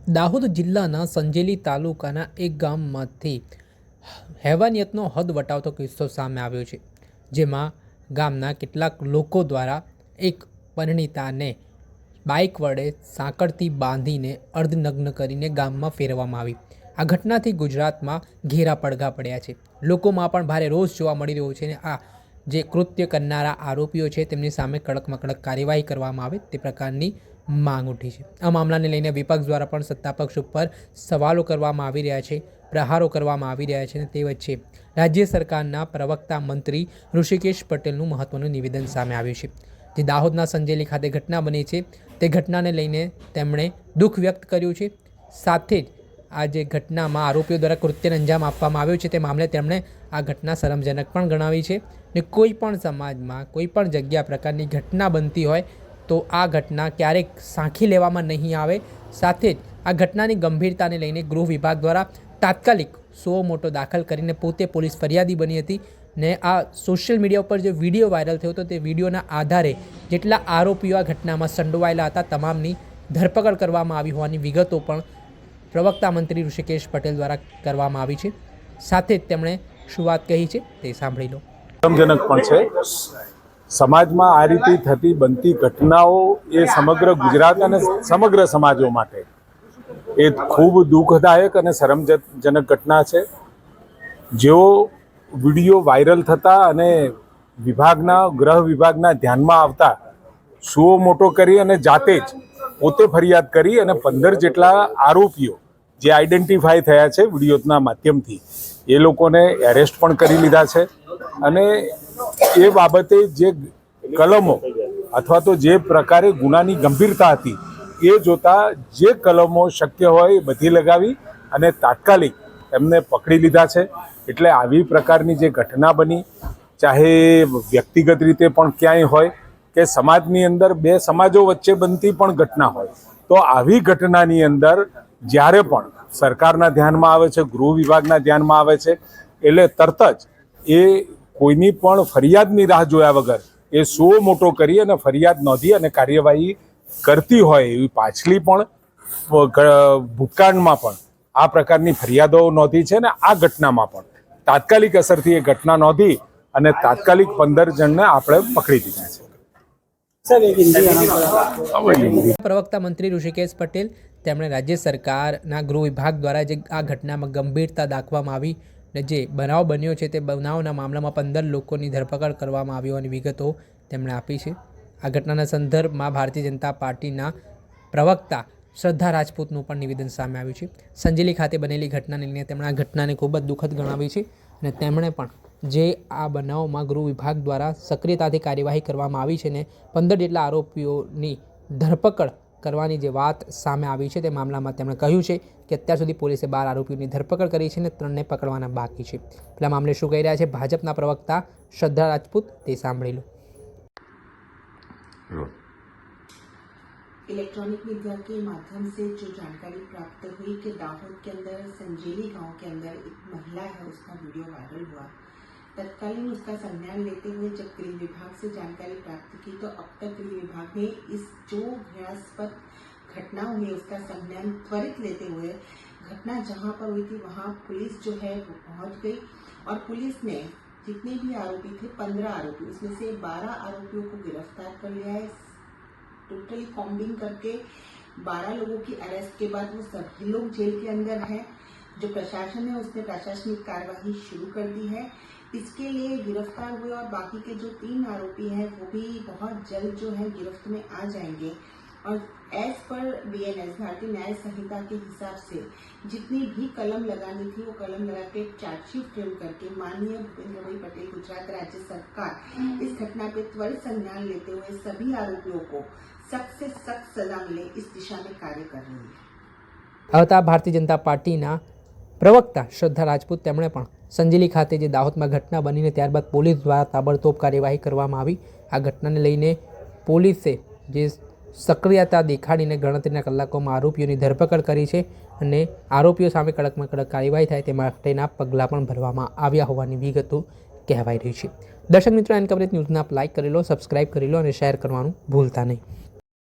દાહોદ જિલ્લાના સંજેલી તાલુકાના એક ગામમાંથી હેવાનિયતનો હદ વટાવતો કિસ્સો સામે આવ્યો છે, જેમાં ગામના કેટલાક લોકો દ્વારા એક પરિણીતાને બાઇક વડે સાંકળથી બાંધીને અર્ધનગ્ન કરીને ગામમાં ફેરવવામાં આવી। આ ઘટનાથી ગુજરાતમાં ઘેરા પડઘા પડ્યા છે। લોકોમાં પણ ભારે રોષ જોવા મળી રહ્યો છે અને આ જે કૃત્ય કરનારા આરોપીઓ છે તેમની સામે કડકમાં કડક કાર્યવાહી કરવામાં આવે તે પ્રકારની માંગ ઉઠી છે। આ મામલાને લઈને વિપક્ષ દ્વારા પણ સત્તાપક્ષ ઉપર સવાલો કરવામાં આવી રહ્યા છે, પ્રહારો કરવામાં આવી રહ્યા છે અને તે વચ્ચે રાજ્ય સરકારના પ્રવક્તા મંત્રી ઋષિકેશ પટેલનું મહત્વનું નિવેદન સામે આવ્યું છે। જે દાહોદના સંજેલી ખાતે ઘટના બની છે તે ઘટનાને લઈને તેમણે દુઃખ વ્યક્ત કર્યું છે। સાથે જ આ જે ઘટનામાં આરોપીઓ દ્વારા કૃત્યને અંજામ આપવામાં આવ્યો છે તે મામલે તેમણે આ ઘટના શરમજનક પણ ગણાવી છે ને કોઈ પણ સમાજમાં કોઈ પણ જગ્યા પ્રકારની ઘટના બનતી હોય તો આ ઘટના ક્યારેક સાંખી લેવામાં નહીં આવે। સાથે જ આ ઘટનાની ગંભીરતાને લઈને ગૃહ વિભાગ દ્વારા તાત્કાલિક સો મોટો દાખલ કરીને પોતે પોલીસ ફરિયાદી બની હતી ને આ સોશિયલ મીડિયા ઉપર જે વિડીયો વાયરલ થયો હતો તે વિડીયોના આધારે જેટલા આરોપીઓ આ ઘટનામાં સંડોવાયેલા હતા તમામની ધરપકડ કરવામાં આવી હોવાની વિગતો પણ પ્રવક્તા મંત્રી ઋષિકેશ પટેલ દ્વારા કરવામાં આવી છે। સાથે જ તેમણે શું વાત કહી છે તે સાંભળી લો। શરમજનક પણ છે, સમાજમાં આ રીતે થતી બનતી ઘટનાઓ એ સમગ્ર ગુજરાત અને સમગ્ર સમાજો માટે એ ખૂબ દુઃખદાયક અને શરમજનક ઘટના છે। જેઓ વિડીયો વાયરલ થતા અને ગૃહ વિભાગના ધ્યાનમાં આવતા સુઓ મોટો કરી અને જાતે જ પોતે ફરિયાદ કરી અને 15 જેટલા આરોપીઓ જે આઈડેન્ટિફાય થયા છે વિડીયોના માધ્યમથી એ લોકોને એરેસ્ટ પણ કરી લીધા છે અને એ બાબતે જે કલમો અથવા તો જે પ્રકારે ગુનાની ગંભીરતા હતી એ જોતા જે કલમો શક્ય હોય એ બધી લગાવી અને તાત્કાલિક એમને પકડી લીધા છે। એટલે આવી પ્રકારની જે ઘટના બની, ચાહે વ્યક્તિગત રીતે પણ ક્યાંય હોય કે સમાજની અંદર બે સમાજો વચ્ચે બનતી પણ ઘટના હોય, તો આવી ઘટનાની અંદર જ્યારે પણ સરકારના ધ્યાનમાં આવે છે, ગૃહ વિભાગના ધ્યાનમાં આવે છે એટલે તરત જ એ કોઈની પણ ફરિયાદની રાહ જોયા વગર એ સો મોટો કરી અને ફરિયાદ નોંધી અને કાર્યવાહી કરતી હોય એવી પાછલી પણ ભૂતકાળમાં પણ આ પ્રકારની ફરિયાદો નોંધી છે ને આ ઘટનામાં પણ તાત્કાલિક અસરથી એ ઘટના નોંધી અને તાત્કાલિક 15 જણને આપણે પકડી દીધા છે। પ્રવક્તા મંત્રી ઋષિકેશ પટેલ તેમણે રાજ્ય સરકારના ગૃહ વિભાગ દ્વારા જે આ ઘટનામાં ગંભીરતા દાખવવામાં આવી ને જે બનાવ બન્યો છે તે બનાવના મામલામાં 15 લોકોની ધરપકડ કરવામાં આવી હોવાની વિગતો તેમણે આપી છે। આ ઘટનાના સંદર્ભમાં ભારતીય જનતા પાર્ટીના પ્રવક્તા શ્રદ્ધા રાજપૂતનું પણ નિવેદન સામે આવ્યું છે। સંજેલી ખાતે બનેલી ઘટનાને લઈને તેમણે આ ઘટનાને ખૂબ જ દુઃખદ ગણાવી છે અને તેમણે પણ જે આ બનાવમાં ગૃહ વિભાગ દ્વારા સક્રિયતાથી કાર્યવાહી કરવામાં આવી છે ને 15 જેટલા આરોપીઓની ધરપકડ કરવાની જે વાત સામે આવી છે તે મામલામાં તેમણે કહ્યું છે કે અત્યાર સુધી પોલીસે 12 આરોપીઓની ધરપકડ કરી છે અને 3ને પકડવાના બાકી છે। પેલા મામલે શું કહી રહ્યા છે ભાજપના પ્રવક્તા શ્રદ્ધા રાજપૂત તે સાંભળી લો। इलेक्ट्रॉनिक मीडिया के माध्यम से जो जानकारी प्राप्त हुई कि दाहोद के अंदर संजेली गांव के अंदर एक महिला है, उसका वीडियो वायरल हुआ। तत्कालीन उसका संज्ञान लेते हुए जब गृह विभाग से जानकारी प्राप्त की तो अब तक गृह विभाग ने इस जो घृणास्पद घटना हुई उसका संज्ञान त्वरित लेते हुए घटना जहां पर हुई थी वहां पुलिस जो है वो पहुंच गई और पुलिस ने जितने भी आरोपी थे 15 आरोपी उसमें से 12 आरोपियों को गिरफ्तार कर लिया है। टोटली कॉम्बिंग करके 12 लोगों की अरेस्ट के बाद वो सभी लोग जेल के अंदर हैं। जो प्रशासन है उसने प्रशासनिक कार्यवाही शुरू कर दी है। इसके लिए गिरफ्तार हुए और बाकी के जो 3 आरोपी हैं वो भी बहुत जल्द जो है गिरफ्त में आ जाएंगे और एज पर BNS भारतीय न्याय संहिता के हिसाब से जितनी भी कलम लगानी थी वो कलम लगा के चार्जशीट फ्रेम करके माननीय भूपेंद्र भाई पटेल गुजरात राज्य सरकार इस घटना पे त्वरित संज्ञान लेते हुए सभी आरोपियों को सख्त से सख्त सजा मिले इस दिशा में कार्य कर रही है। આવતા ભારતીય જનતા પાર્ટીના પ્રવક્તા શ્રદ્ધા રાજપૂત તેમણે પણ સંજેલી ખાતે જે દાહોદમાં ઘટના બનીને ત્યારબાદ પોલીસ દ્વારા તાબડતોબ કાર્યવાહી કરવામાં આવી। આ ઘટનાને લઈને પોલીસે જે સક્રિયતા દેખાડીને ગણતરીના કલાકોમાં આરોપીઓની ધરપકડ કરી છે અને આરોપીઓ સામે કડકમાં કડક કાર્યવાહી થાય તે માટેના પગલાં પણ ભરવામાં આવ્યા હોવાની વિગતો કહેવાઈ રહી છે। દર્શક મિત્રો, એન કવરેજ ન્યૂઝને આપ લાઇક કરી લો, સબસ્ક્રાઇબ કરી લો અને શેર કરવાનું ભૂલતા નહીં।